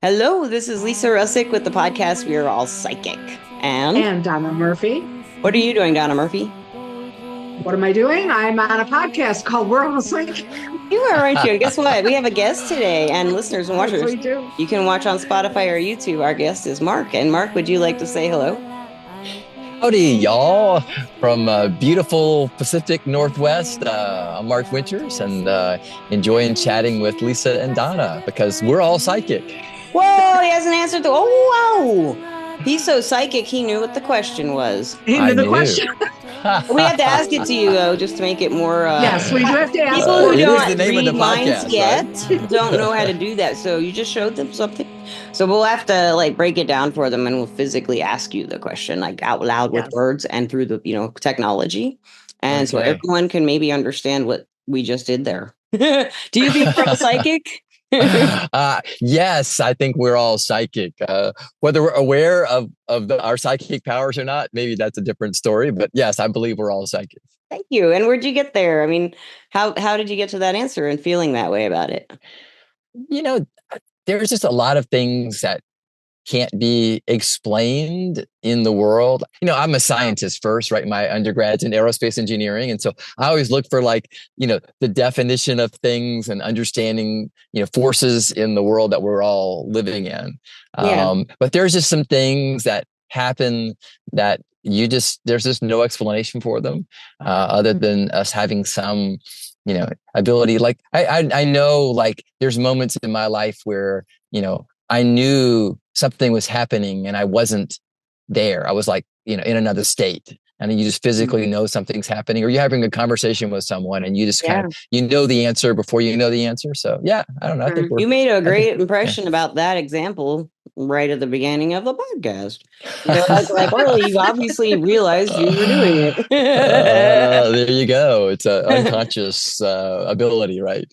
Hello, this is Lisa Rusczyk with the podcast We Are All Psychic. And And Donna Murphy. what are you doing, Donna Murphy? What am I doing? I'm on a podcast called World of Psychic. You are, aren't you? And guess what? We have a guest today, and listeners and Yes, watchers, we do. you can watch on Spotify or YouTube. Our guest is Mark. And Mark, would you like to say hello? Howdy, y'all, from beautiful Pacific Northwest. I'm Mark Winters, and enjoying chatting with Lisa and Donna because we're all psychic. Whoa, he hasn't answered oh, wow. He's so psychic, he knew what the question was. He knew the question. We have to ask it to you, though, just to make it more... Yes, we do have to ask. People who It is don't the name of read the minds podcast, yet right? don't know how to do that. So you just showed them something. So we'll have to break it down for them, and we'll physically ask you the question out loud with Yes. words and through the technology, and so Okay. everyone can maybe understand what we just did there. Do you think we're all psychic? Yes, I think we're all psychic. Whether we're aware of our psychic powers or not, maybe that's a different story. But yes, I believe we're all psychic. Thank you. And where'd you get there? I mean, how did you get to that answer and feeling that way about it? You know, there's just a lot of things that can't be explained in the world. I'm a scientist first, right? My undergrad's in aerospace engineering. And so I always look for the definition of things and understanding, forces in the world that we're all living in. Yeah. But there's just some things that happen that there's just no explanation for them, other than us having some, ability. Like I know there's moments in my life where, I knew something was happening and I wasn't there. I was in another state, and you just physically know something's happening, or you're having a conversation with someone and you just kind of, the answer before you know the answer. So yeah, I don't know. I think You made a great yeah. impression about that example right at the beginning of the podcast. Well, you obviously realized you were doing it. There you go. It's an unconscious ability, right?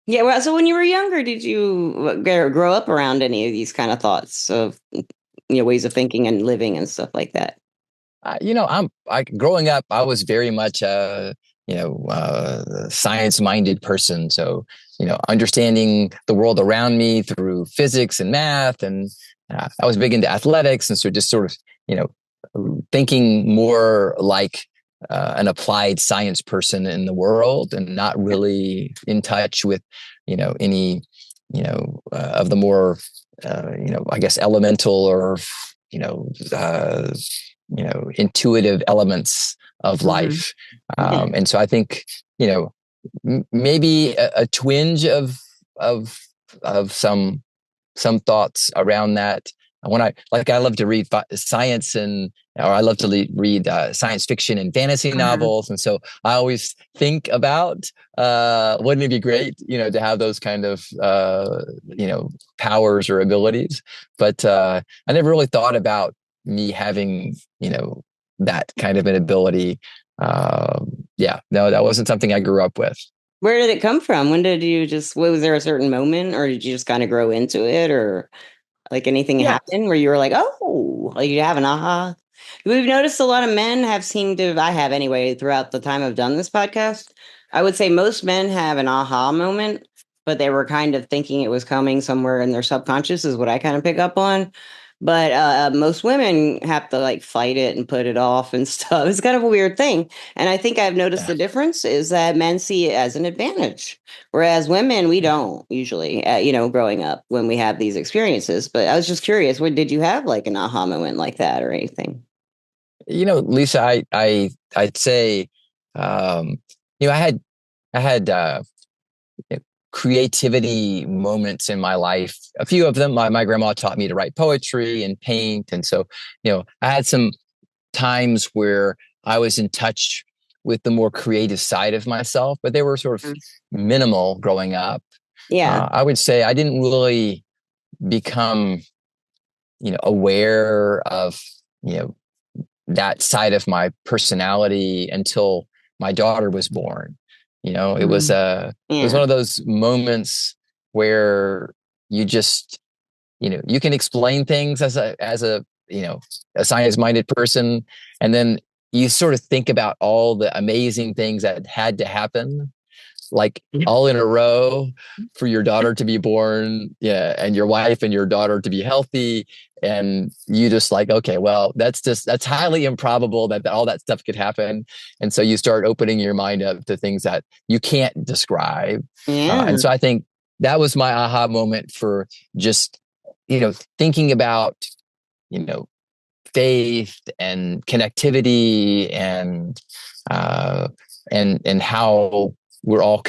Yeah, well, so when you were younger, did you grow up around any of these kind of thoughts of, ways of thinking and living and stuff like that? Growing up, I was very much science-minded person. So, understanding the world around me through physics and math, and I was big into athletics, and so just sort of, thinking more like an applied science person in the world, and not really in touch with, any, of the more, I guess elemental or, intuitive elements of life. And so I think, maybe a twinge of some thoughts around that. When I love to read science or I love to read science fiction and fantasy novels. And so I always think about, wouldn't it be great, to have those kind of, powers or abilities. But I never really thought about me having, that kind of an ability. No, that wasn't something I grew up with. Where did it come from? When did you was there a certain moment, or did you just kind of grow into it, or anything happen where you were like, oh, you have an aha? We've noticed a lot of men I have anyway, throughout the time I've done this podcast. I would say most men have an aha moment, but they were kind of thinking it was coming somewhere in their subconscious, is what I kind of pick up on. But most women have to fight it and put it off and stuff. It's kind of a weird thing. And I think I've noticed the difference is that men see it as an advantage, whereas women, we don't usually, growing up when we have these experiences. But I was just curious, did you have an aha moment like that or anything? Lisa, I'd say, I had creativity moments in my life. A few of them, my grandma taught me to write poetry and paint. And so, I had some times where I was in touch with the more creative side of myself, but they were sort of minimal growing up. Yeah. I would say I didn't really become, aware of, that side of my personality until my daughter was born. It was it was one of those moments where you just, you can explain things as a a science-minded person, and then you sort of think about all the amazing things that had to happen like all in a row for your daughter to be born, yeah, and your wife and your daughter to be healthy, and you just like, okay, well, that's highly improbable that all that stuff could happen, and so you start opening your mind up to things that you can't describe, Yeah. and so I think that was my aha moment for just thinking about you know faith and connectivity uh, and how we're all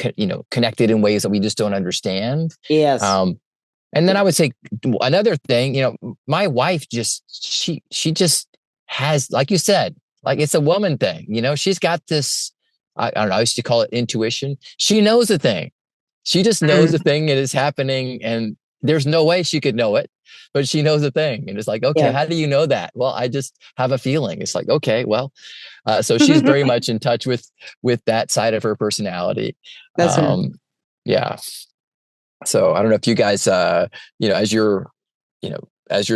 connected in ways that we just don't understand. Yes. And then I would say another thing, my wife she just has, like you said, like it's a woman thing. She's got this. I don't know. I used to call it intuition. She knows a thing. She just knows a thing that is happening, and there's no way she could know it, but she knows a thing. And it's like, okay, Yeah. how do you know that? Well, I just have a feeling. It's like, okay, well, so she's very much in touch with that side of her personality. That's right. Yeah. So I don't know if you guys, as you're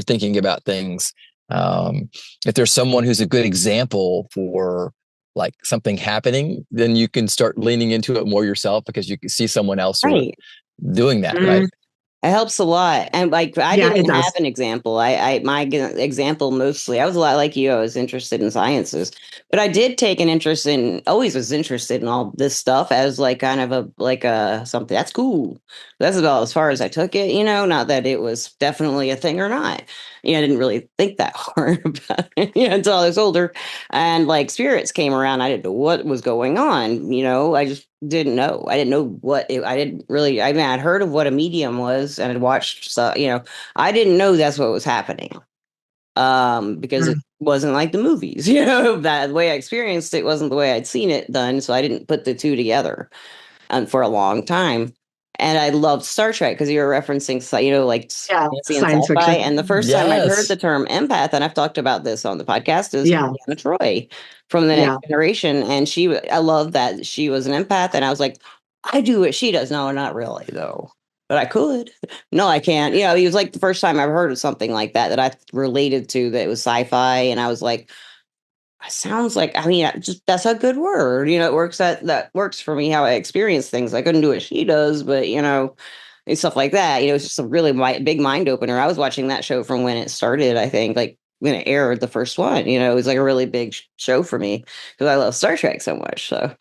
thinking about things, if there's someone who's a good example for like something happening, then you can start leaning into it more yourself because you can see someone else sort of Right. doing that, right? It helps a lot. And like, I Yeah, it didn't does. have an example. My example mostly, I was a lot like you. I was interested in sciences, but I did take an interest always was interested in all this stuff as like kind of a something that's cool. That's about as far as I took it, not that it was definitely a thing or not. I didn't really think that hard about it, until I was older and like spirits came around. I didn't know what was going on. I just didn't know. I didn't know I didn't really, I mean, I'd heard of what a medium was and I'd watched, so, I didn't know that's what was happening. Because it wasn't like the movies, that the way I experienced it wasn't the way I'd seen it done. So I didn't put the two together for a long time. And I loved Star Trek because you were referencing, like fantasy and science sci-fi. fiction. And the first time I heard the Yes. term empath, and I've talked about this on the podcast, is Yeah, Deanna Troy from the yeah. Next Generation. And I love that she was an empath. And I was like, I do what she does. No, not really, though. But I could. No, I can't. It was like the first time I've heard of something like that I related to that was sci-fi. And I was like, sounds like, I mean, just that's a good word. It works that works for me how I experience things. I couldn't do what she does, but and stuff like that. It's just a really big mind opener. I was watching that show from when it started, I think, like when it aired the first one. It was like a really big show for me because I love Star Trek so much. So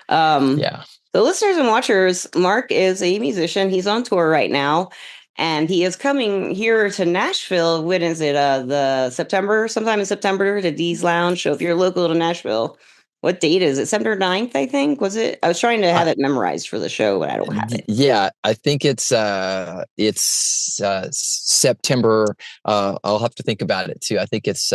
Yeah. so listeners and watchers, Mark is a musician. He's on tour right now. And he is coming here to Nashville. When is it? Sometime in September to Dee's Lounge. So if you're local to Nashville, what date is it? September 9th, I think. Was it? I was trying to have it memorized for the show, but I don't have it. Yeah, I think it's September. I'll have to think about it too. I think it's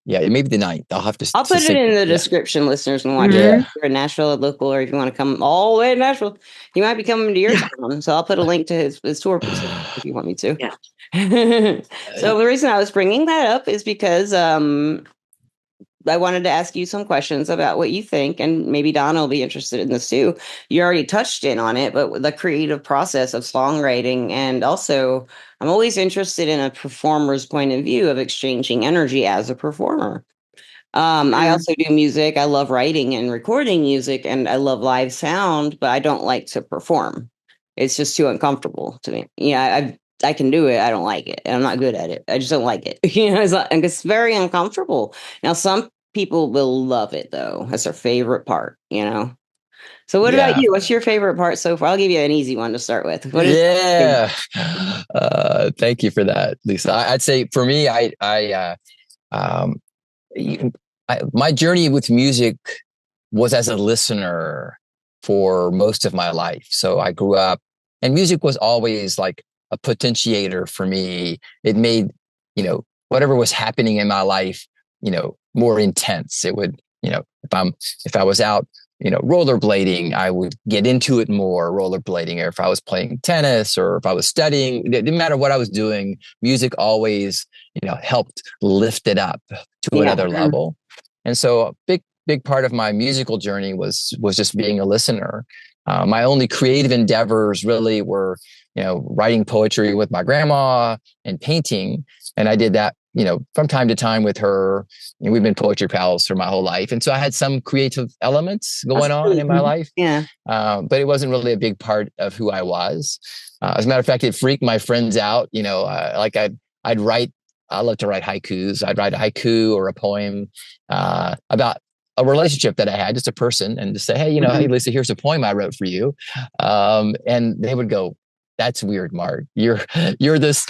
yeah, maybe the 9th. I'll have to I'll put it in the yeah. description, listeners, and watch it. Yeah. If you're in Nashville, local, or if you want to come all the way to Nashville, he might be coming to your town. So I'll put a link to his tour if you want me to. Yeah. So the reason I was bringing that up is because I wanted to ask you some questions about what you think, and maybe Donna will be interested in this too. You already touched in on it, but the creative process of songwriting, and also I'm always interested in a performer's point of view of exchanging energy as a performer. I also do music. I love writing and recording music, and I love live sound, but I don't like to perform. It's just too uncomfortable to me. I can do it. I don't like it, and I'm not good at it. I just don't like it. It's very uncomfortable. Now, some people will love it though. That's their favorite part. So, what about Yeah. you? What's your favorite part so far? I'll give you an easy one to start with. What is? Yeah. Thank you for that, Lisa. I'd say for me, um, my journey with music was as a listener for most of my life. So I grew up, and music was always like a potentiator for me. It made, whatever was happening in my life, more intense. It would, if I was out, rollerblading, I would get into it more, rollerblading, or if I was playing tennis or if I was studying, it didn't matter what I was doing. Music always, helped lift it up to another level. And so a big part of my musical journey was just being a listener. My only creative endeavors really were, writing poetry with my grandma and painting. And I did that from time to time with her. We've been poetry pals for my whole life. And so I had some creative elements going on in my life. Yeah. But it wasn't really a big part of who I was. As a matter of fact, it freaked my friends out. Like I'd write, I love to write haikus. I'd write a haiku or a poem about a relationship that I had, just a person, and just say, hey, hey, Lisa, here's a poem I wrote for you. And they would go, that's weird, Mark. You're this,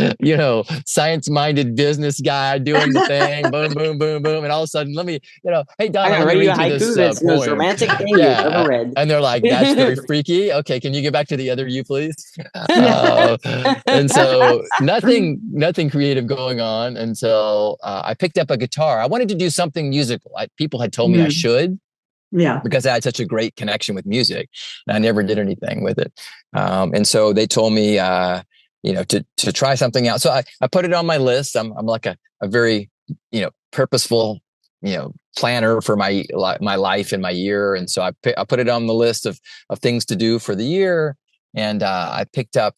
science-minded business guy doing the thing, boom, boom, boom, boom. And all of a sudden, let me, hey, Don, I'm I'm going going to to read you a read you haiku this that's the most poem. romantic thing you've ever read. And they're like, that's very freaky. Okay, can you get back to the other you, please? And so nothing creative going on until I picked up a guitar. I wanted to do something musical. People had told me I should. Yeah. Because I had such a great connection with music, and I never did anything with it. And so they told me, to try something out. So I put it on my list. I'm like a very, purposeful, planner for my life and my year. And so I put it on the list of things to do for the year. And I picked up,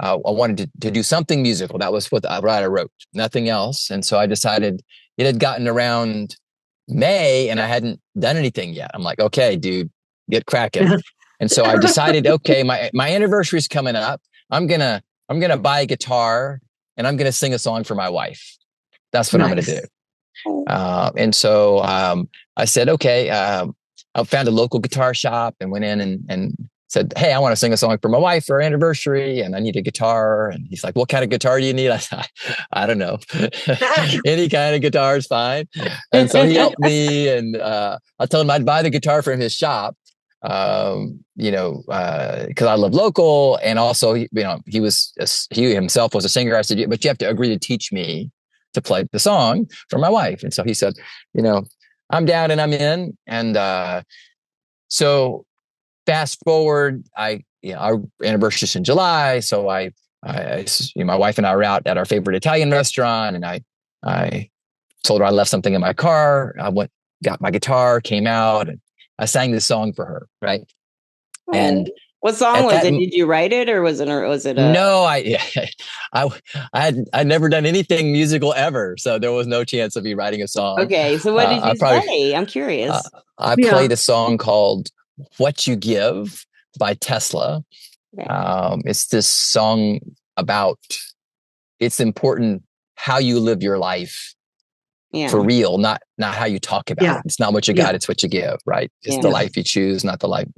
I wanted to do something musical. That was what I wrote, nothing else. And so I decided it had gotten around May and I hadn't done anything yet. I'm like, okay, dude, get cracking. And so I decided, okay, my anniversary is coming up. I'm going to buy a guitar and I'm going to sing a song for my wife. That's what I'm going to do. And so I said, okay, I found a local guitar shop and went in and said, hey, I want to sing a song for my wife for her anniversary and I need a guitar. And he's like, what kind of guitar do you need? I said, I don't know. Any kind of guitar is fine. And so he helped me and I told him I'd buy the guitar from his shop, because I live local. And also, he himself was a singer. I said, but you have to agree to teach me to play the song for my wife. And so he said, I'm down and I'm in. And so fast forward, our anniversary is in July. So I my wife and I were out at our favorite Italian restaurant, and I told her I left something in my car. I got my guitar, came out, and I sang this song for her. Right. And what song was it? Did you write it, or was it No, I'd never done anything musical ever. So there was no chance of me writing a song. Okay. So what did you play? I'm curious. I played a song called What You Give by Tesla. Okay. It's this song about it's important how you live your life for real, not how you talk about it. It's not what you got, it's what you give, right? It's the life you choose, not the life,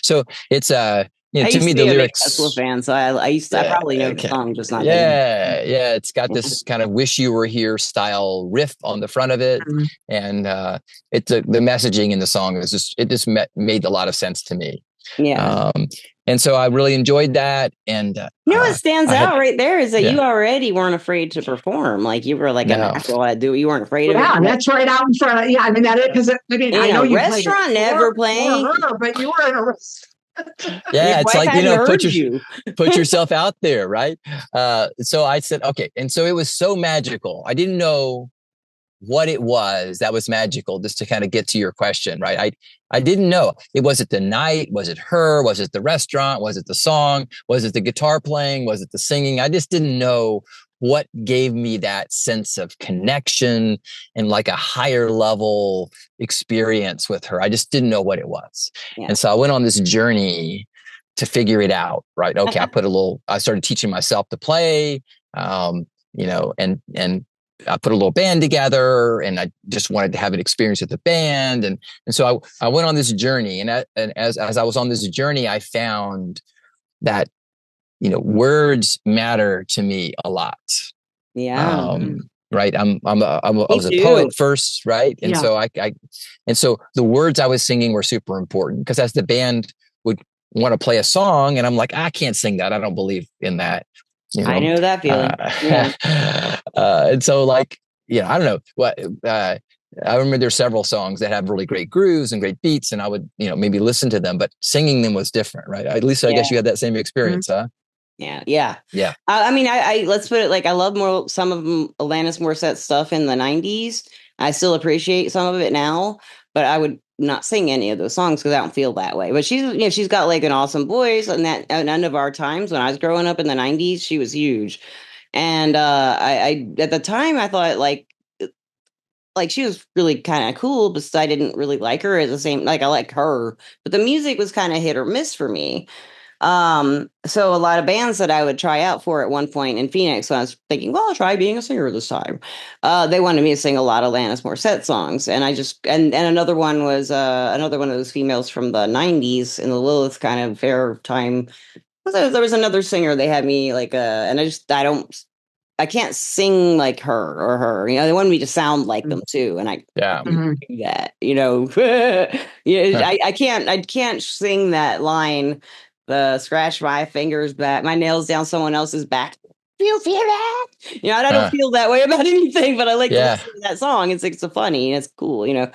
So it's to me the lyrics. I'm a Tesla fan, so I probably know the song, just not. It's got this kind of "Wish You Were Here" style riff on the front of it, and it's the messaging in the song is made a lot of sense to me. Yeah. And so I really enjoyed that. And what stands out right there is that you already weren't afraid to perform. Like you were like a natural at do. You weren't afraid of it. Yeah, that's right out in front. Yeah, I mean that is because I know you restaurant never playing, but you were in a restaurant. Yeah, it's like put yourself out there, right? So I said, okay, and so it was so magical. I didn't know what it was that was magical, just to kind of get to your question, right? I didn't know. Was it the night? Was it her? Was it the restaurant? Was it the song? Was it the guitar playing? Was it the singing? I just didn't know what gave me that sense of connection and like a higher level experience with her. I just didn't know what it was. Yeah. And so I went on this journey to figure it out, right? Okay. I started teaching myself to play, and I put a little band together, and I just wanted to have an experience with the band. And so I went on this journey, and as I was on this journey, I found that, words matter to me a lot. Yeah. Right. I was a poet first. Right. And so so the words I was singing were super important, because as the band would want to play a song and I'm like, I can't sing that. I don't believe in that. I know that feeling. And so I don't know what, I remember there's several songs that have really great grooves and great beats, and I would, maybe listen to them, but singing them was different. Right. At least I guess you had that same experience, huh? Yeah. I mean, I let's put it like I love some of Alanis Morissette's stuff in the 90s. I still appreciate some of it now, but I would not sing any of those songs because I don't feel that way. But she's got like an awesome voice, and that at the end of our times when I was growing up in the 90s, she was huge. And I at the time I thought like she was really kind of cool, but I didn't really like her as the same. Like I like her, but the music was kind of hit or miss for me. So a lot of bands that I would try out for at one point in Phoenix, when I was thinking, well, I'll try being a singer this time. They wanted me to sing a lot of Alanis Morissette songs, and I just and another one was another one of those females from the '90s in the Lilith kind of fair time. There was another singer they had me like and I can't sing like her or her. You know, they wanted me to sound like them too, and I Yeah. couldn't do that. You know, yeah, I can't sing that line. The scratch my fingers back, my nails down someone else's back. Do you feel that? You know, and I don't feel that way about anything, but I like to Yeah. listen to that song. It's so funny and it's cool, you know.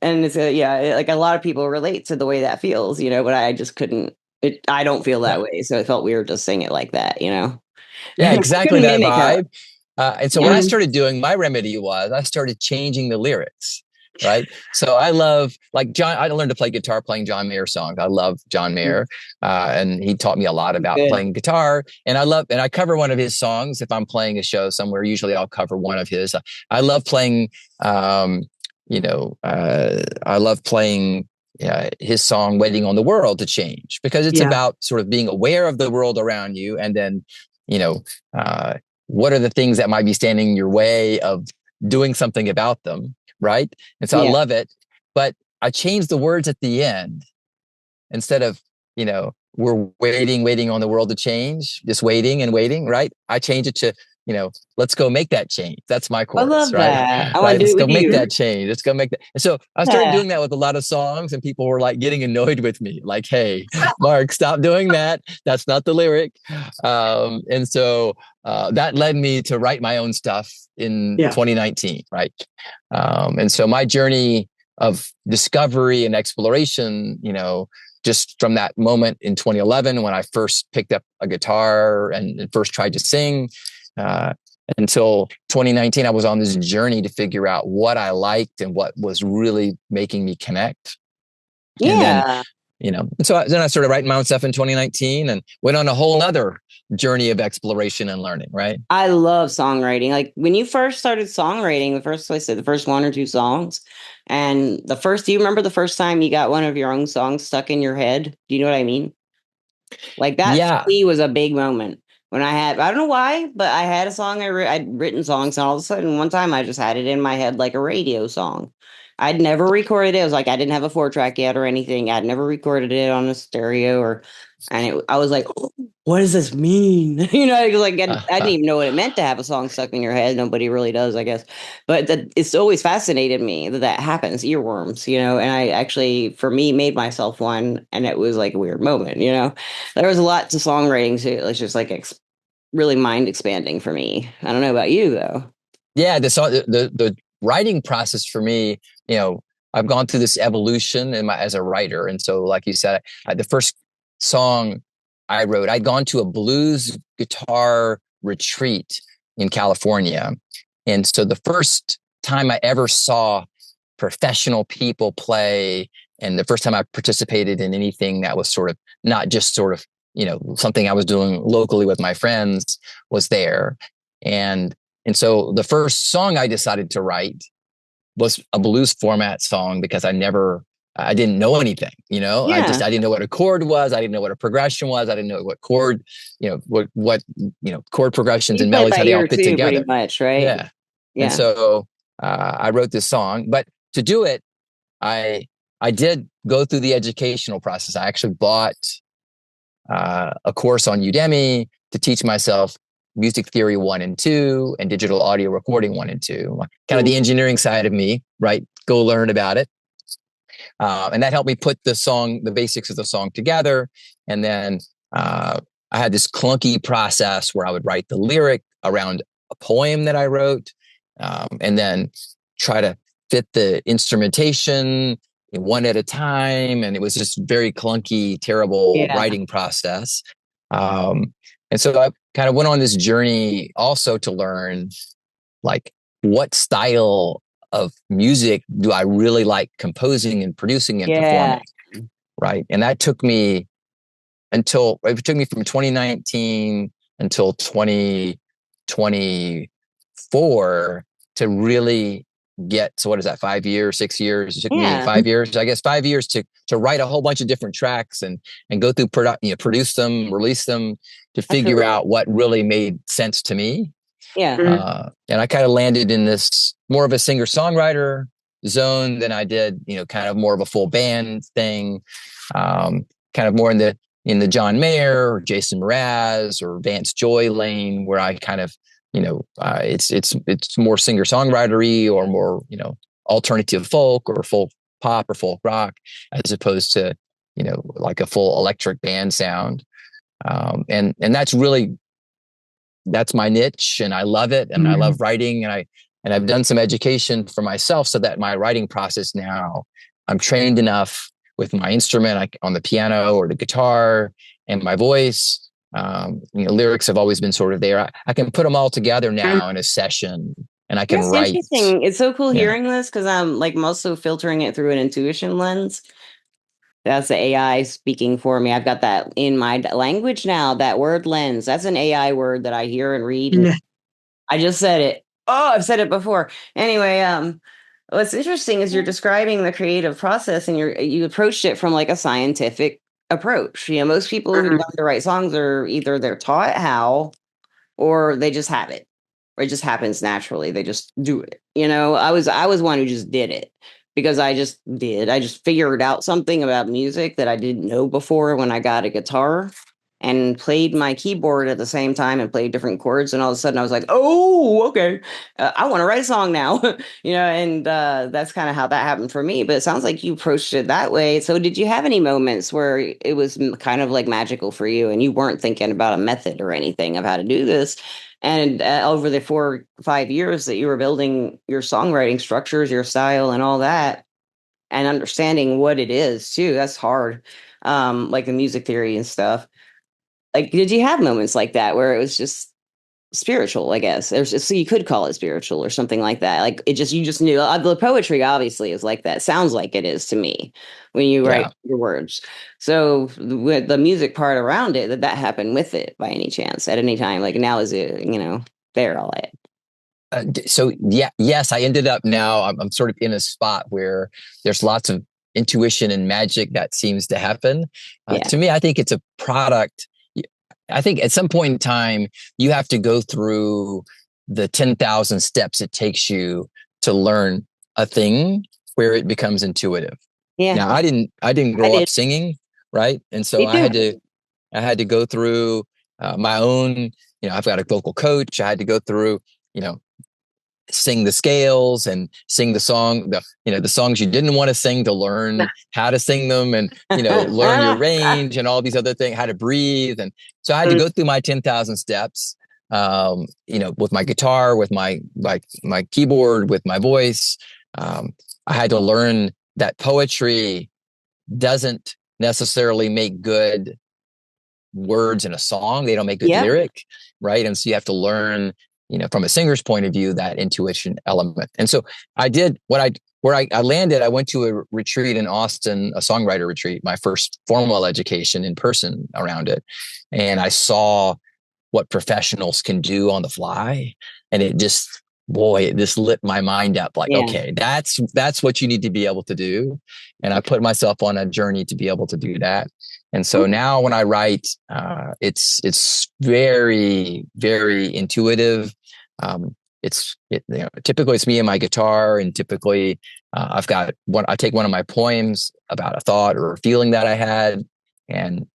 And it's like a lot of people relate to the way that feels, you know. But I just couldn't. I don't feel that Yeah. way, so it felt weird to sing it like that, you know. Yeah, I exactly couldn't that mimic her. vibe. And so what I Yeah. started doing, my remedy was I started changing the lyrics, right? So I love like John. I learned to play guitar playing John Mayer songs. I love John Mayer, and he taught me a lot about Good. playing guitar. And I cover one of his songs if I'm playing a show somewhere. Usually I'll cover one of his. I love playing. I love playing. His song "Waiting on the World to Change" because it's Yeah. about sort of being aware of the world around you, and then you know, uh, what are the things that might be standing in your way of doing something about them, right? And so I Yeah. love it, but I changed the words at the end instead of, we're waiting on the world to change, just waiting and waiting, right? I change it to, let's go make that change. That's my I chorus, love right? that. I want Right. to do Let's it go with make you. that change. Let's go make that. And so I started Yeah. doing that with a lot of songs, and people were like getting annoyed with me. Like, hey, Mark, stop doing that. That's not the lyric. And so that led me to write my own stuff in Yeah. 2019, right? And so my journey of discovery and exploration, just from that moment in 2011 when I first picked up a guitar and first tried to sing, until 2019, I was on this journey to figure out what I liked and what was really making me connect. And then, Yeah. then I started writing my own stuff in 2019 and went on a whole other journey of exploration and learning, right? I love songwriting. Like when you first started songwriting, the first one or two songs, and do you remember the first time you got one of your own songs stuck in your head? Do you know what I mean? Like that for Yeah. me was a big moment when I don't know why, but I had a song I'd written songs, and all of a sudden one time I just had it in my head like a radio song. I'd never recorded it. It was like I didn't have a 4-track yet or anything. I'd never recorded it on a stereo I was like, oh, what does this mean? Like I didn't even know what it meant to have a song stuck in your head. Nobody really does, I guess. But it's always fascinated me that happens, earworms, and I actually, for me, made myself one, and it was like a weird moment, There was a lot to songwriting too. It's just like really mind expanding for me. I don't know about you though. Yeah. The writing process for me, I've gone through this evolution as a writer. And so, like you said, the first song I wrote, I'd gone to a blues guitar retreat in California. And so the first time I ever saw professional people play, and the first time I participated in anything that was sort of not just sort of, something I was doing locally with my friends, was there. And so the first song I decided to write was a blues format song because I didn't know anything, I Yeah. didn't know what a chord was. I didn't know what a progression was. I didn't know what chord, what chord progressions You and play melodies, by how they all ear fit too, pretty together. much, right? Yeah. And Yeah. so I wrote this song, but to do it, I did go through the educational process. I actually bought a course on Udemy to teach myself music theory 1 and 2 and digital audio recording 1 and 2, kind of the engineering side of me, right? Go learn about it. And that helped me put the basics of the song together. And then I had this clunky process where I would write the lyric around a poem that I wrote, and then try to fit the instrumentation one at a time. And it was just very clunky, terrible Yeah. writing process. And so I kind of went on this journey also to learn like what style of music do I really like composing and producing and Yeah. performing, right? And that took me from 2019 until 2020, 24 to really get, so what is that, 5 years, 6 years? It took me Yeah. 5 years, I guess 5 years to write a whole bunch of different tracks and go through produce them, release them, to That's really figure cool. out what really made sense to me. Yeah. Mhm. And I kind of landed in this more of a singer-songwriter zone than I did, kind of more of a full band thing. Kind of more in the John Mayer or Jason Mraz or Vance Joy lane, where I kind of, it's more singer-songwritery or more, alternative folk or folk pop or folk rock, as opposed to, like a full electric band sound. And that's my niche, and I love it. And I Mhm. love writing, and I've done some education for myself so that my writing process now, I'm trained enough with my instrument, on the piano or the guitar, and my voice. Lyrics have always been sort of there. I can put them all together And now in a session, and I can That's write. interesting. It's so cool Yeah. hearing this because I'm also filtering it through an intuition lens. That's the AI speaking for me. I've got that in my language now, that word lens. That's an AI word that I hear and read. And I just said it. Oh, I've said it before. Anyway, what's interesting is you're describing the creative process and you approached it from like a scientific approach. Most people who learn Mhm. to write songs are either they're taught how or they just have it. Or it just happens naturally. They just do it. I was one who just did it because I just did. I just figured out something about music that I didn't know before when I got a guitar and played my keyboard at the same time and played different chords. And all of a sudden I was like, oh, okay, I want to write a song now. And that's kind of how that happened for me. But it sounds like you approached it that way. So did you have any moments where it was kind of like magical for you and you weren't thinking about a method or anything of how to do this? And over the 4 5 years that you were building your songwriting structures, your style, and all that, and understanding what it is too, that's hard. Like the music theory and stuff. Like, did you have moments like that where it was just spiritual? I guess so you could call it spiritual or something like that. Like you just knew the poetry obviously is like that. Sounds like it is to me when you write Yeah. your words. So with the music part around it, did that happen with it by any chance at any time? Like now is it there all that? So yeah, yes, I ended up now. I'm sort of in a spot where there's lots of intuition and magic that seems to happen. Yeah. To me, I think it's a product. I think at some point in time, you have to go through the 10,000 steps it takes you to learn a thing where it becomes intuitive. Yeah. Now, I didn't I grow up did. singing, right? And so Me too. I had to go through my own, I've got a vocal coach. I had to go through, you know, sing the scales and sing the song, the songs you didn't want to sing, to learn how to sing them, and, learn your range and all these other things, how to breathe. And so I had to go through my 10,000 steps, with my guitar, with my keyboard, with my voice. I had to learn that poetry doesn't necessarily make good words in a song. They don't make good Yep. lyric, right? And so you have to learn, from a singer's point of view, that intuition element. And so I did where I landed. I went to a retreat in Austin, a songwriter retreat, my first formal education in person around it. And I saw what professionals can do on the fly. And it just, boy, it just lit my mind up, like, Yeah. okay, that's what you need to be able to do. And I put myself on a journey to be able to do that. And so now when I write, it's very, very intuitive. Typically it's me and my guitar, and typically I take one of my poems about a thought or a feeling that I had, and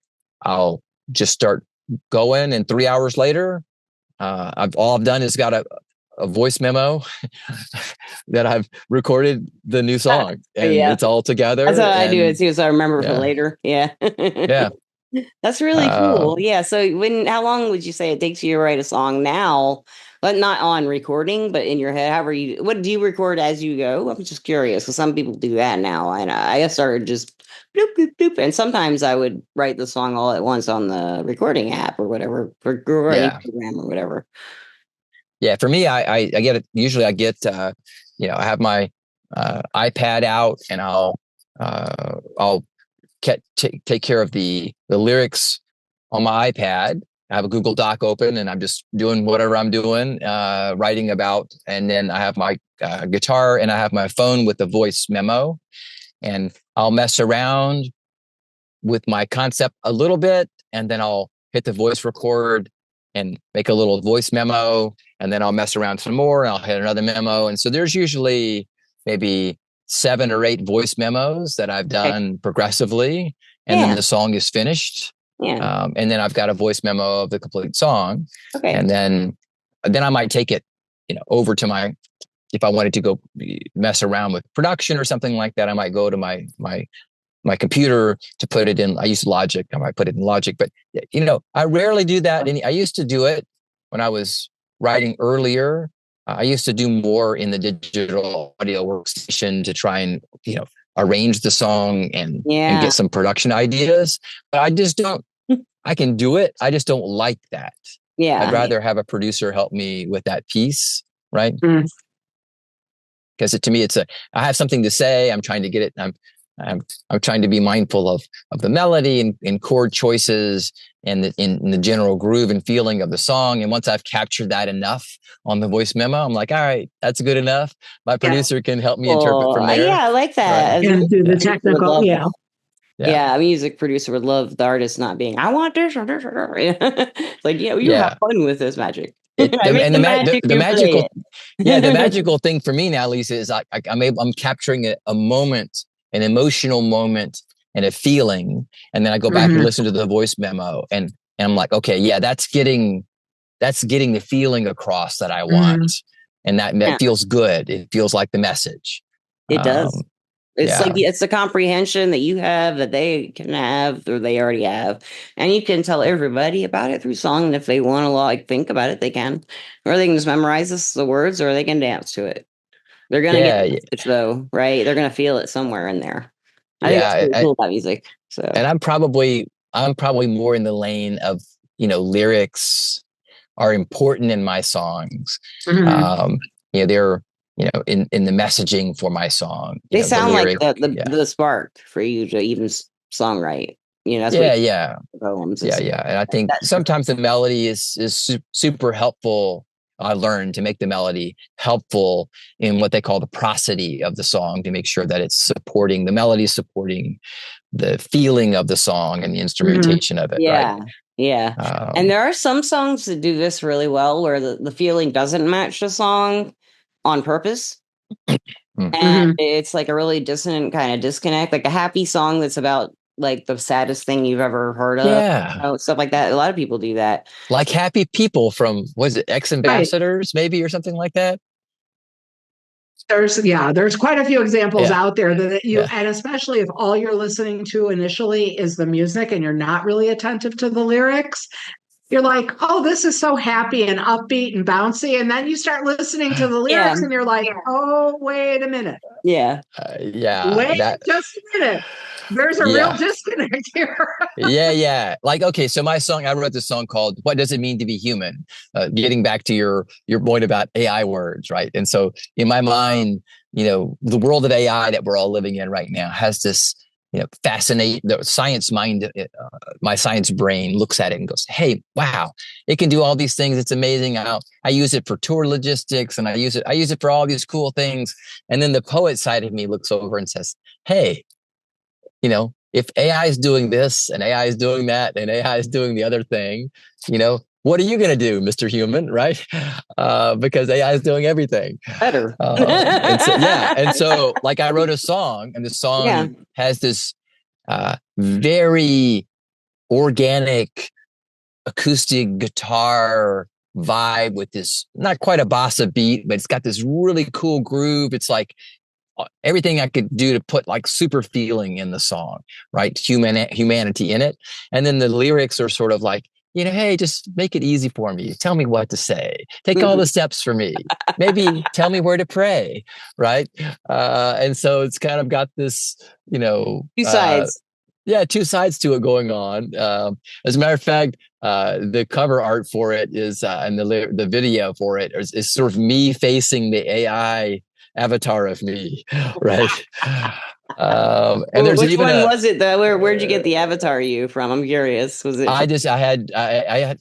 I'll just start going. And 3 hours later, all I've done is got a voice memo that I've recorded the new song, and Yeah. it's all That's how together. I do it And too. So I remember for yeah, later. Yeah. yeah. That's really Uh, cool. Yeah. So how long would you say it takes you to write a song now? But not on recording, but in your head. What do you record as you go? I'm just curious because some people do that now. And I started just bloop, bloop, bloop. And sometimes I would write the song all at once on the recording app or whatever, or any yeah. program or whatever. Yeah. For me, I get it. Usually I get, I have my iPad out, and I'll take care of the lyrics on my iPad. I have a Google Doc open and I'm just doing whatever I'm doing, writing about. And then I have my guitar and I have my phone with a voice memo, and I'll mess around with my concept a little bit. And then I'll hit the voice record and make a little voice memo. And then I'll mess around some more and I'll hit another memo. And so there's usually maybe 7 or 8 voice memos that I've done progressively. And then the song is finished. Yeah. And then I've got a voice memo of the complete song. Okay. And then I might take it, over to if I wanted to go mess around with production or something like that, I might go to my computer to put it in. I use Logic. I might put it in Logic, but I rarely do that. And I used to do it when I was writing earlier. I used to do more in the digital audio workstation to try and, arrange the song and get some production ideas. But I just don't, I can do it. I just don't like that. Yeah. I'd rather have a producer help me with that piece. Right. Because to me, I have something to say. I'm trying to get it. I'm trying to be mindful of the melody and chord choices and in the general groove and feeling of the song. And once I've captured that enough on the voice memo, I'm like, all right, that's good enough. My producer can help me interpret from there. Yeah, I like that. Right. And do the technical. Yeah, a music producer would love the artist not being, I want this or this or this. It's like, you have fun with this magic. The magical thing for me now, Lisa, is I'm capturing a moment, an emotional moment and a feeling. And then I go back and listen to the voice memo and I'm like, okay, yeah, that's getting the feeling across that I want. And that feels good. It feels like the message. It does. It's like, it's the comprehension that you have that they can have or they already have. And you can tell everybody about it through song. And if they want to think about it, they can. Or they can just memorize the words or they can dance to it. They're going to get the message though, right? They're going to feel it somewhere in there. I think that's really cool about music. So, and I'm probably more in the lane of, lyrics are important in my songs. They're, in the messaging for my song. They sound like the spark for you to even songwrite. That's poems. And I think sometimes the melody is super helpful. I learned to make the melody helpful in what they call the prosody of the song, to make sure that it's supporting the melody, supporting the feeling of the song and the instrumentation of it. Right? Yeah. And there are some songs that do this really well, where the feeling doesn't match the song on purpose. And it's like a really dissonant kind of disconnect, like a happy song that's about like the saddest thing you've ever heard of, stuff like that. A lot of people do that, like Happy People from, was it Ex-Ambassadors, maybe, or something like that. There's quite a few examples out there that and especially if all you're listening to initially is the music and you're not really attentive to the lyrics, you're like, oh, this is so happy and upbeat and bouncy. And then you start listening to the lyrics and you're like, oh, wait a minute. Wait just a minute. There's a real disconnect here. Like, okay, so I wrote this song called What Does It Mean to Be Human? Getting back to your point about AI words, right? And so in my mind, the world of AI that we're all living in right now has this, fascinate the science mind. My science brain looks at it and goes, hey, wow, it can do all these things. It's amazing. I use it for tour logistics and I use it for all these cool things. And then the poet side of me looks over and says, hey, if AI is doing this and AI is doing that and AI is doing the other thing, what are you going to do, Mr. Human, right? Because AI is doing everything better. And so like I wrote a song, and the song has this very organic acoustic guitar vibe with this, not quite a bossa beat, but it's got this really cool groove. It's like everything I could do to put like super feeling in the song, right? Humanity in it. And then the lyrics are sort of like, hey, just make it easy for me. Tell me what to say. Take all the steps for me. Maybe tell me where to pray, right? And so it's kind of got this, two sides. Two sides to it going on. As a matter of fact, the cover art for it is, and the video for it is sort of me facing the AI avatar of me, right? And Well, there's which even one was it though? Where'd you get the avatar you from? I'm curious. Was it I had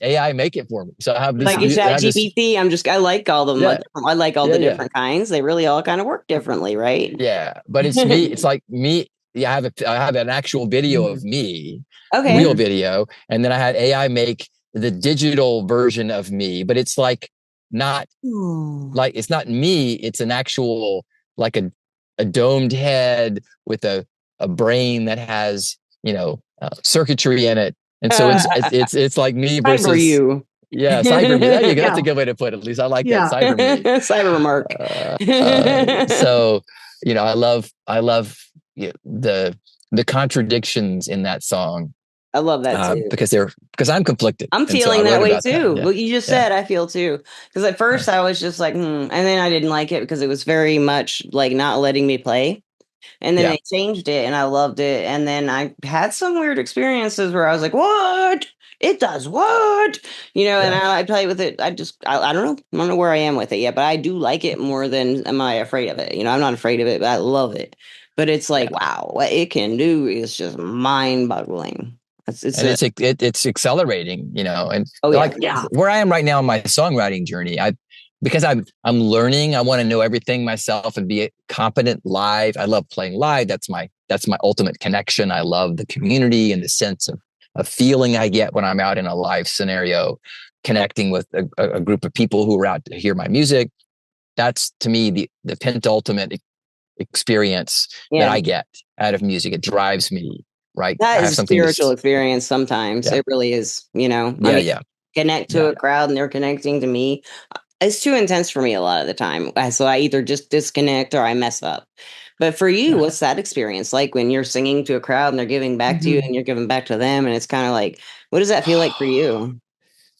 AI make it for me. So I have this, like a I chat have this, GPT? I like all them. yeah, I like all yeah, the yeah, different kinds. They really all kind of work differently, right? yeah. But it's me. It's like me. Yeah, I have an actual video of me, real Okay. video, and then I had AI make the digital version of me. But it's like not Ooh. like it's not me. It's an actual like a domed head with a brain that has circuitry in it, and so it's like me Cyber versus you. yeah, cyber me. There you go. That's Yeah. a good way to put it. At least I like that, Yeah. cyber me. Cyber Mark. So I love the contradictions in that song I love that too. because I'm conflicted, I'm and so I feeling that wrote way about that. too. Yeah, What you just yeah, said, I feel too. Because at first I was just like, and then I didn't like it because it was very much like not letting me play. And then yeah, they changed it and I loved it. And then I had some weird experiences where I was like, what? It does what? And yeah, I play with it. I don't know. I don't know where I am with it yet, but I do like it more than am I afraid of it. I'm not afraid of it, but I love it. But it's like, yeah. wow, what it can do is just mind boggling. And it's accelerating, and Oh, yeah. like Yeah. where I am right now in my songwriting journey, because I'm learning. I want to know everything myself and be competent live. I love playing live. That's my ultimate connection. I love the community and the sense of feeling I get when I'm out in a live scenario, connecting with a group of people who are out to hear my music. That's to me the penultimate experience that Yeah. I get out of music. It drives me, right? That I is have a something spiritual experience sometimes. yeah, It really is, I yeah, mean, yeah, connect to yeah. a crowd and they're connecting to me. It's too intense for me a lot of the time. So I either just disconnect or I mess up. But for you, Yeah. what's that experience like when you're singing to a crowd and they're giving back to you Mhm. and you're giving back to them? And it's kind of like, what does that feel like for you?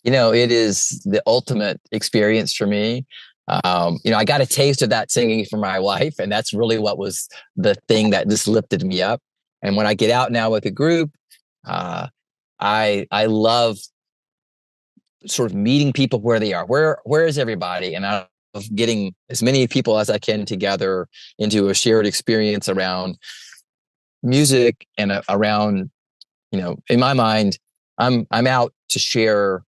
It is the ultimate experience for me. I got a taste of that singing from my wife, and that's really what was the thing that just lifted me up. And when I get out now with a group, uh, I love sort of meeting people where they are. Where is everybody? And I love getting as many people as I can together into a shared experience around music and around, in my mind, I'm out to share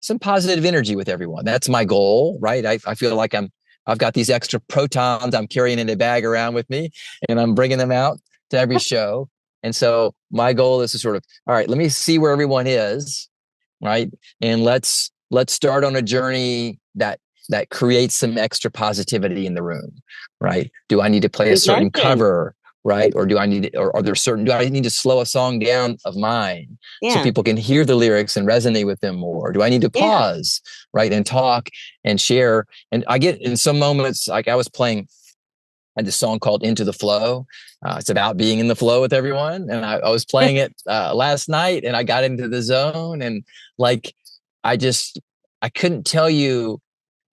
some positive energy with everyone. That's my goal, right? I feel like I've got these extra protons I'm carrying in a bag around with me, and I'm bringing them out to every show. And so my goal is to sort of, all right, let me see where everyone is, right? And let's start on a journey that creates some extra positivity in the room, right? Do I need to play a certain Intention. cover, right? Or do I need, or are there certain, do I need to slow a song down of mine so Yeah. people can hear the lyrics and resonate with them more? Do I need to Yeah. pause, right? And talk and share? And I get in some moments, like I was playing, I had this song called Into the Flow. It's about being in the flow with everyone. And I was playing it last night and I got into the zone and like, I just, I couldn't tell you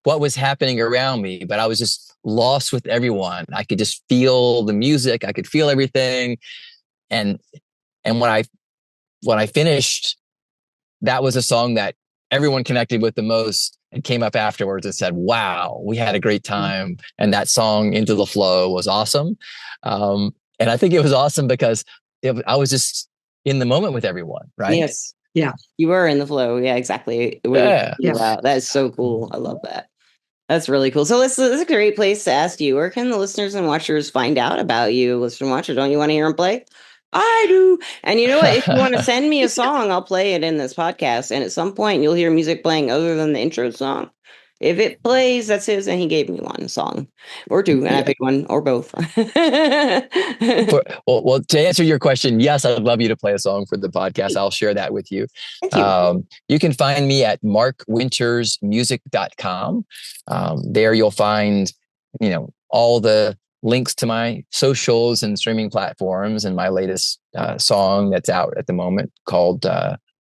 what was happening around me, but I was just lost with everyone. I could just feel the music. I could feel everything. And, and when I finished, that was a song that everyone connected with the most and came up afterwards and said, wow, we had a great time. And that song Into the Flow was awesome. And I think it was awesome because I was just in the moment with everyone. Right. Yes. Yeah. You were in the flow. Yeah, exactly. What you're Yeah. talking about. That is so cool. I love that. That's really cool. So this is a great place to ask you. Where can the listeners and watchers find out about you? Listen and watcher, don't you want to hear them play? I do. And you know what? If you want to send me a song, I'll play it in this podcast. And at some point, you'll hear music playing other than the intro song. If it plays, that's his, and he gave me one song or two, and I Yeah. picked one or both. Well, to answer your question, yes, I'd love you to play a song for the podcast. I'll share that with you. Thank you. You can find me at markwintersmusic.com. There you'll find, all the links to my socials and streaming platforms and my latest song that's out at the moment called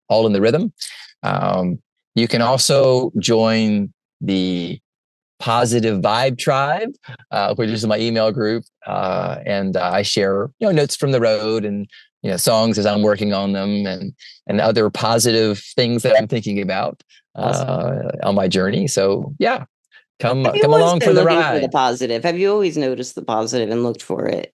All in the Rhythm. You can also join the Positive Vibe Tribe, which is my email group, and I share notes from the road and songs as I'm working on them and other positive things that I'm thinking about Awesome. on my journey. So yeah, Have you come always along been for the looking for the ride. positive? Have you always noticed the positive and looked for it?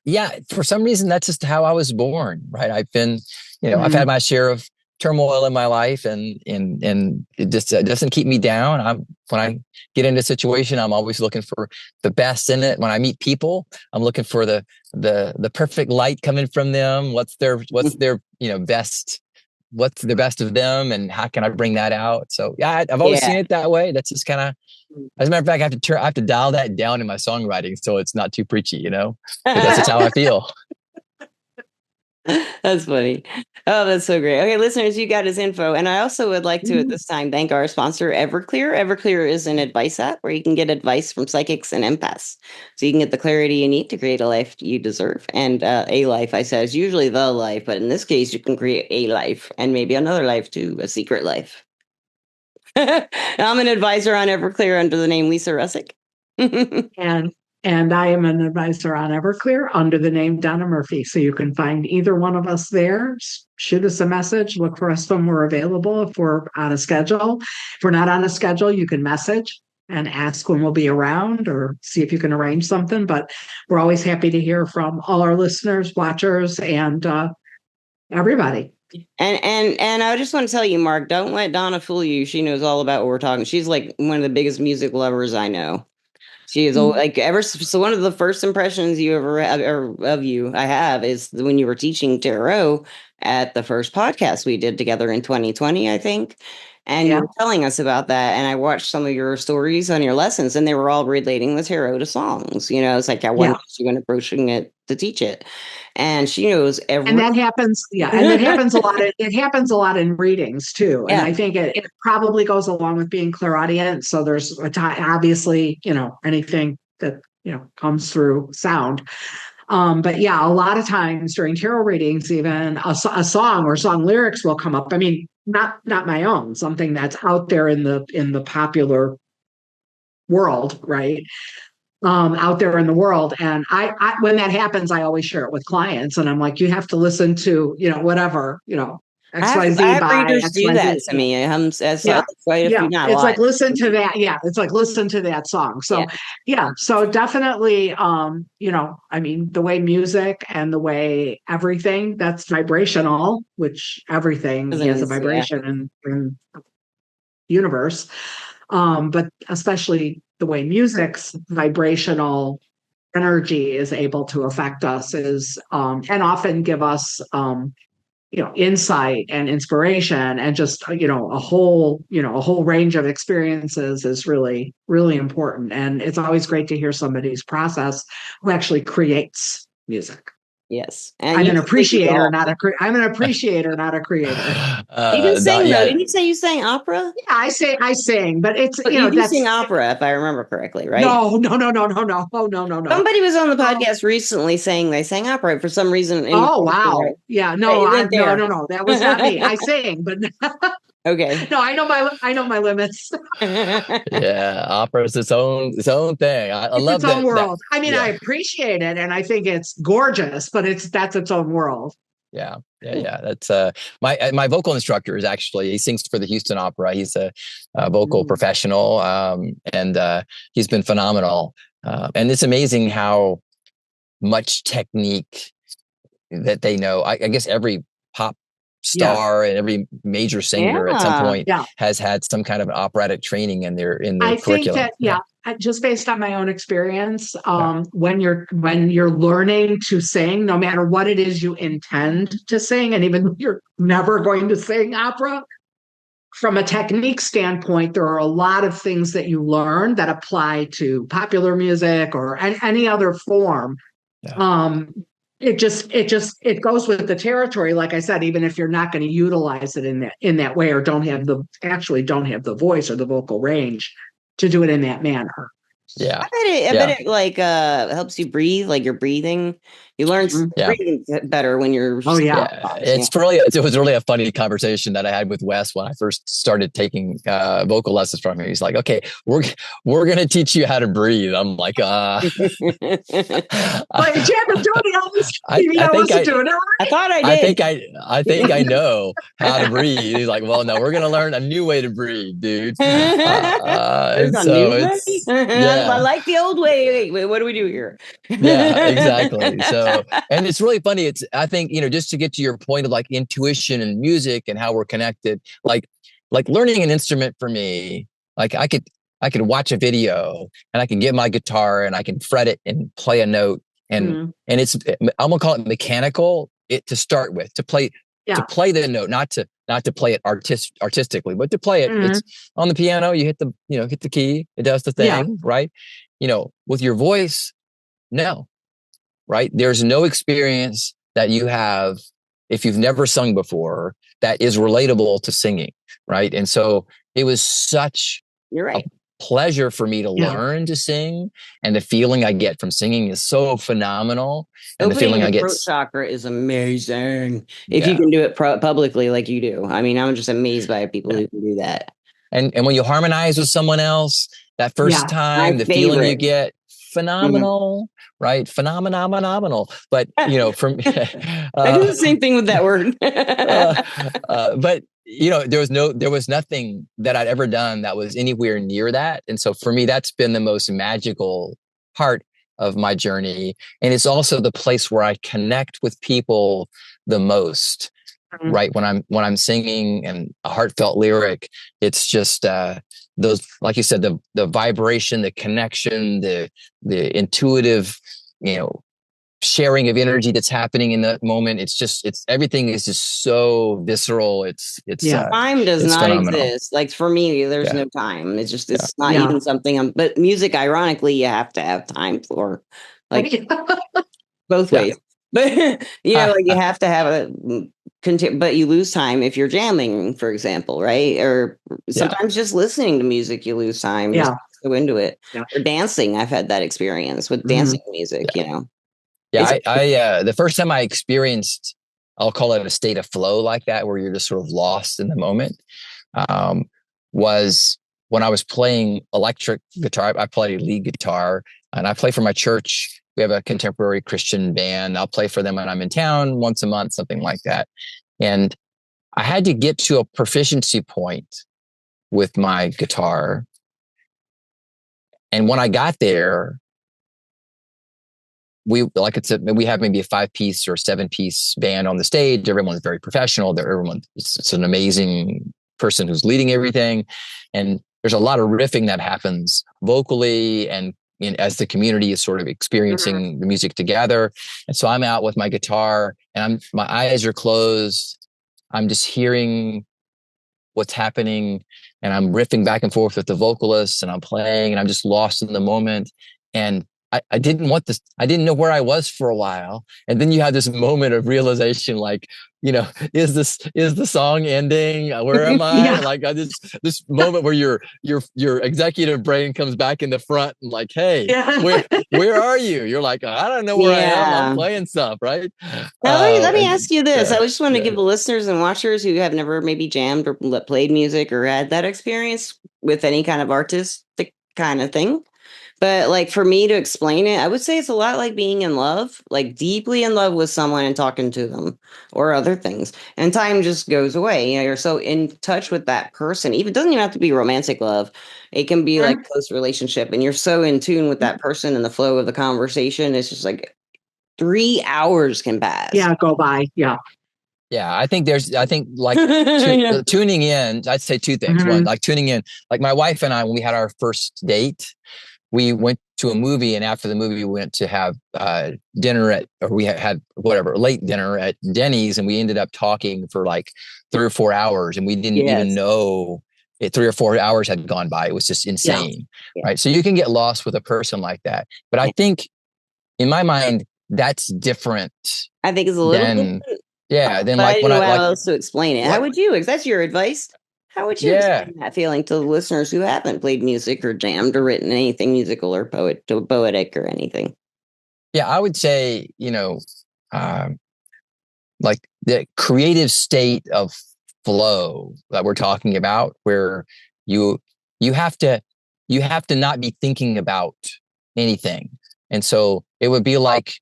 Yeah, for some reason, that's just how I was born, right? I've been, I've had my share of turmoil in my life, and it just doesn't keep me down. When I get into a situation, I'm always looking for the best in it. When I meet people, I'm looking for the perfect light coming from them. What's their best? What's the best of them, and how can I bring that out? So yeah, I've always Yeah. seen it that way. That's just kind of, as a matter of fact, I have to dial that down in my songwriting so it's not too preachy, because that's just how I feel. That's funny. Oh, that's so great. Okay, listeners, you got his info. And I also would like to at this time thank our sponsor, Everclear. Everclear is an advice app where you can get advice from psychics and empaths. So you can get the clarity you need to create a life you deserve. And a life, I said, is usually the life. But in this case, you can create a life and maybe another life too, a secret life. I'm an advisor on Everclear under the name Lisa Rusczyk. And I am an advisor on Everclear under the name Donna Murphy. So you can find either one of us there. Shoot us a message. Look for us when we're available. If we're on a schedule, if we're not on a schedule, you can message and ask when we'll be around, or see if you can arrange something. But we're always happy to hear from all our listeners, watchers, and everybody. And I just want to tell you, Mark, don't let Donna fool you. She knows all about what we're talking. She's like one of the biggest music lovers I know. She is like ever. So one of the first impressions you ever have, or of you I have, is when you were teaching tarot at the first podcast we did together in 2020, I think. And you were telling us about that. And I watched some of your stories on your lessons, and they were all relating the tarot to songs. It's like how one you went approaching it to teach it. And she knows and that happens. Yeah. And that happens a lot. It happens a lot in readings too. And I think it probably goes along with being clairaudient. So there's obviously, anything that, comes through sound. But yeah, a lot of times during tarot readings, even a song or song lyrics will come up. I mean, not my own, something that's out there in the popular world, right? Out there in the world. And I when that happens, I always share it with clients, and I'm like, you have to listen to, whatever, XYZ I have by readers do that XYZ. to me. Yeah. Quite a few, not a It's lot. like, listen to that. Yeah. It's like, listen to that song. So, so definitely, I mean, the way music and the way everything that's vibrational, which everything has a vibration in universe. But especially the way music's vibrational energy is able to affect us and often give us insight and inspiration, and just a whole range of experiences is really, really important. And it's always great to hear somebody's process who actually creates music. Yes, and I'm an appreciator, not a creator. You can sing though. Didn't you say you sang opera? Yeah, I sing, but it's you do sing opera, if I remember correctly, right? No. Oh, no. Somebody was on the podcast recently saying they sang opera for some reason. Oh wow! Yeah, no, no. That was not me. I sang, but okay. No, I know my limits. Yeah, opera is its own thing. I love its own world. I mean, I appreciate it, and I think it's gorgeous, but that's its own world. Yeah. That's my vocal instructor is actually, he sings for the Houston Opera. He's a vocal professional, and he's been phenomenal. And it's amazing how much technique that they know. I guess every pop star and every major singer at some point has had some kind of operatic training in their curriculum. I think that just based on my own experience, when you're learning to sing, no matter what it is you intend to sing, and even you're never going to sing opera, from a technique standpoint, there are a lot of things that you learn that apply to popular music or any other form. It goes with the territory. Like I said, even if you're not going to utilize it in that way, or don't have the voice or the vocal range to do it in that manner. Yeah. I bet it like helps you breathe, like your breathing. You learn Yeah. breathing better when you're Oh, yeah. It was really a funny conversation that I had with Wes when I first started taking vocal lessons from him. He's like, "Okay, we're gonna teach you how to breathe." I'm like, But you haven't done it else. I think I thought I I did. think I know how to breathe. He's like, "Well, no, we're gonna learn a new way to breathe, dude." There's And a so new way. it's I like the old way. Wait, what do we do here? yeah, exactly. So, and it's really funny. I think, just to get to your point of like intuition and music and how we're connected, like learning an instrument for me, like I could watch a video and I can get my guitar and I can fret it and play a note and I'm gonna call it mechanical to start with, to play the note, not to play it artistically, but to play it. It's on the piano, you hit the key, it does the thing, right? With your voice, no, right? There's no experience that you have if you've never sung before that is relatable to singing, right? And so it was such You're right. a pleasure for me to learn to sing, and the feeling I get from singing is so phenomenal. And Opening the feeling your I get, throat chakra is amazing if you can do it publicly like you do. I mean, I'm just amazed by people who can do that. And when you harmonize with someone else that first time, the feeling you get, phenomenal, right? Phenomenal. But from I do the same thing with that word. But there was nothing that I'd ever done that was anywhere near that. And so for me, that's been the most magical part of my journey. And it's also the place where I connect with people the most. Right. When I'm singing and a heartfelt lyric, it's just those, like you said, the vibration, the connection, the intuitive, sharing of energy that's happening in that moment. It's everything is just so visceral. It's time does not phenomenal. exist. Like for me, there's no time. It's not even something but music, ironically, you have to have time for, like both ways. But like you have to have but you lose time if you're jamming, for example, right? Or sometimes just listening to music, you lose time. Just go into it. Or dancing. I've had that experience with dancing music. Yeah, I the first time I experienced, I'll call it a state of flow like that, where you're just sort of lost in the moment, was when I was playing electric guitar. I play lead guitar, and I play for my church. We have a contemporary Christian band. I'll play for them when I'm in town once a month, something like that. And I had to get to a proficiency point with my guitar. And when I got there, we have maybe a 5-piece or 7-piece band on the stage. Everyone's very professional. It's an amazing person who's leading everything. And there's a lot of riffing that happens vocally and as the community is sort of experiencing the music together. And so I'm out with my guitar and my eyes are closed. I'm just hearing what's happening and I'm riffing back and forth with the vocalists and I'm playing and I'm just lost in the moment. And I didn't want this. I didn't know where I was for a while. And then you have this moment of realization, like, is the song ending? Where am I? Like this moment where your executive brain comes back in the front and like, hey, where are you? You're like, I don't know where I am. I'm playing stuff, right? Now, let me ask you this. I just want to give the listeners and watchers who have never maybe jammed or played music or had that experience with any kind of artistic kind of thing. But like for me to explain it, I would say it's a lot like being in love, like deeply in love with someone and talking to them or other things. And time just goes away. You're so in touch with that person. It doesn't even have to be romantic love. It can be like close relationship. And you're so in tune with that person and the flow of the conversation. It's just like 3 hours can pass. Yeah, go by. Yeah. Yeah, I think like tuning in, I'd say 2 things. One, like tuning in, like my wife and I, when we had our first date, we went to a movie, and after the movie, we went to have dinner we had whatever, late dinner at Denny's, and we ended up talking for like 3 or 4 hours, and we didn't even know 3 or 4 hours had gone by. It was just insane, right? So you can get lost with a person like that. But I think, in my mind, that's different. I think it's a little different. Yeah, then but I don't know how else to explain it. How would you? Because that's your advice. How would you explain that feeling to the listeners who haven't played music or jammed or written anything musical or poetic or anything? Yeah, I would say, like the creative state of flow that we're talking about, where you you have to not be thinking about anything. And so it would be like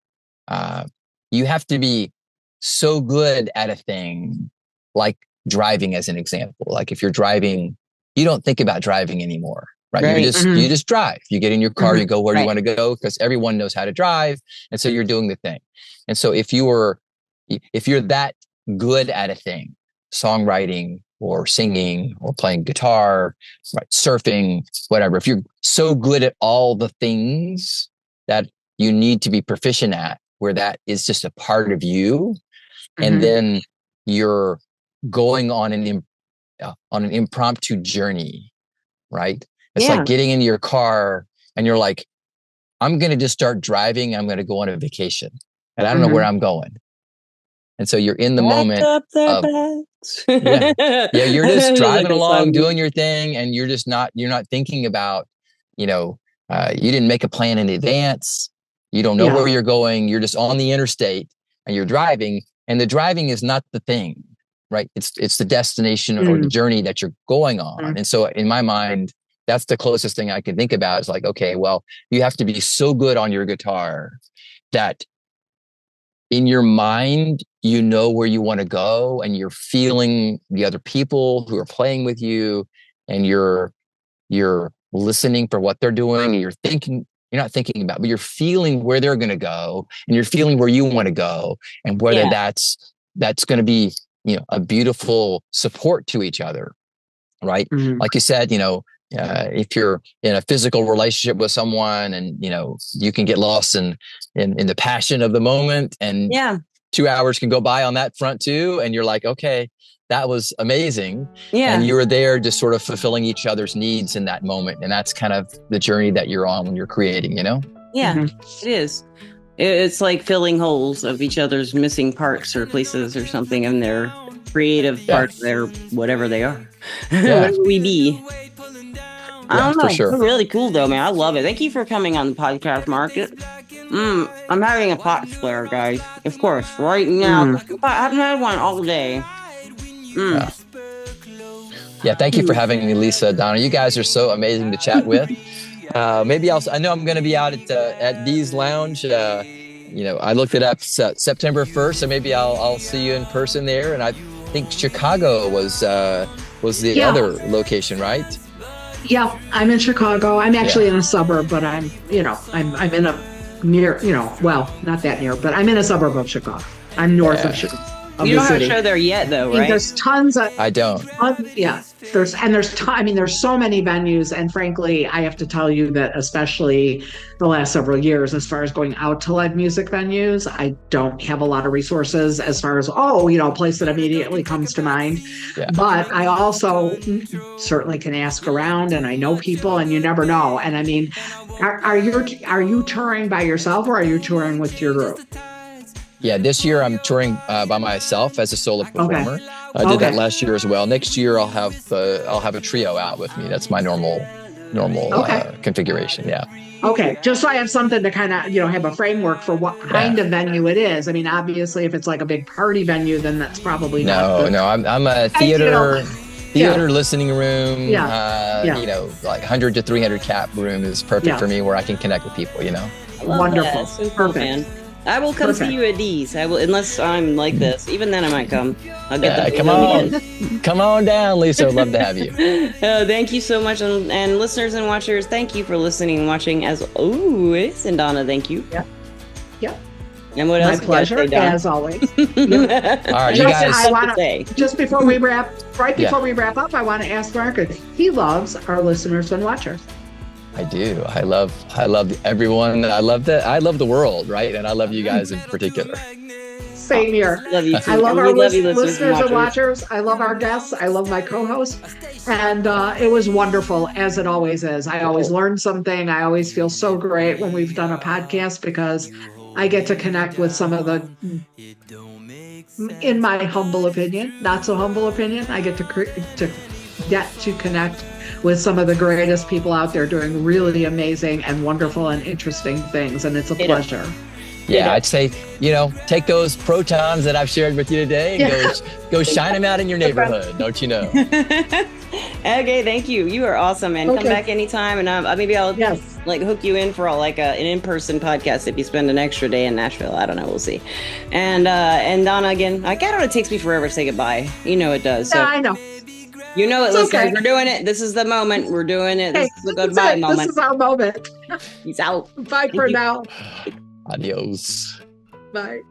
you have to be so good at a thing, like driving as an example. Like if you're driving, you don't think about driving anymore, right? You just drive. You get in your car, you go where you want to go, because everyone knows how to drive. And so you're doing the thing. And so if you're that good at a thing, songwriting or singing or playing guitar, right, surfing, whatever, if you're so good at all the things that you need to be proficient at, where that is just a part of you, and then you're going on an impromptu journey, right? It's like getting into your car and you're like, I'm going to just start driving. I'm going to go on a vacation and I don't know where I'm going. And so you're in the moment up their of, bags. you're just driving along, doing your thing. And you're not thinking about, you didn't make a plan in advance. You don't know where you're going. You're just on the interstate and you're driving, and the driving is not the thing, right? It's the destination or the journey that you're going on. And so in my mind, that's the closest thing I can think about is like, okay, well, you have to be so good on your guitar that in your mind, you know where you want to go, and you're feeling the other people who are playing with you, and you're listening for what they're doing, and you're not thinking about, but you're feeling where they're going to go, and you're feeling where you want to go, and whether that's going to be, a beautiful support to each other, right? Like you said, if you're in a physical relationship with someone, and you can get lost in the passion of the moment, and 2 hours can go by on that front too, and you're like, okay, that was amazing. And you were there just sort of fulfilling each other's needs in that moment. And that's kind of the journey that you're on when you're creating, it is. It's like filling holes of each other's missing parts or places or something in their creative parts, their whatever they are. Whatever we be. I don't know. For sure. It's really cool though, man. I love it. Thank you for coming on the podcast, Mark. I'm having a pot flare, guys. Of course, right now. I haven't had one all day. Yeah, thank you for having me, Lisa, Donna. You guys are so amazing to chat with. Maybe I know I'm going to be out at Dee's Lounge. I looked it up September 1st, so maybe I'll see you in person there. And I think Chicago was the other location, right? Yeah, I'm in Chicago. I'm actually in a suburb, but I'm in a near, not that near, but I'm in a suburb of Chicago. I'm north of Chicago. You don't have a show there yet, though, right? There's tons of. I don't. There's so many venues, and frankly, I have to tell you that especially the last several years, as far as going out to live music venues, I don't have a lot of resources as far as a place that immediately comes to mind. Yeah. But I also certainly can ask around, and I know people, and you never know. And I mean, are you touring by yourself, or are you touring with your group? Yeah, this year I'm touring by myself as a solo performer. I did that last year as well. Next year I'll have a trio out with me. That's my normal configuration. Yeah. Okay, just so I have something to kind of have a framework for what kind of venue it is. I mean, obviously, if it's like a big party venue, then that's probably not. No, I'm a theater listening room. Like 100 to 300 cap room is perfect for me, where I can connect with people. Wonderful, so perfect. Man. I will come see you at these. I will, unless I'm like this. Even then, I might come. I'll get the come on down, Lisa. I'd love to have you. Thank you so much, and listeners and watchers, thank you for listening and watching. As always, and Donna, thank you. Yep. And what else? My pleasure, as always. All right, you guys. Just before we wrap, before we wrap up, I want to ask Mark if he loves our listeners and watchers. I do. I love everyone. I love the world, right? And I love you guys in particular. Same here. Love you too. I love our listeners and watchers. I love our guests. I love my co-host. And it was wonderful, as it always is. I always learn something. I always feel so great when we've done a podcast, because I get to connect with some of the, in my humble opinion, not so humble opinion, I get to get to connect with some of the greatest people out there doing really amazing and wonderful and interesting things. And it's a pleasure. Yeah, I'd say, take those protons that I've shared with you today and go shine them out in your neighborhood, don't you know? Okay, thank you. You are awesome, and come back anytime, and maybe I'll hook you in for an in-person podcast if you spend an extra day in Nashville. I don't know, we'll see. And Donna, again, I don't know, it takes me forever to say goodbye. You know it does. So. Yeah, I know. You know it, listeners. We're doing it. This is the moment. We're doing it. This is the goodbye moment. This is our moment. He's out. Bye for now. Adios. Bye.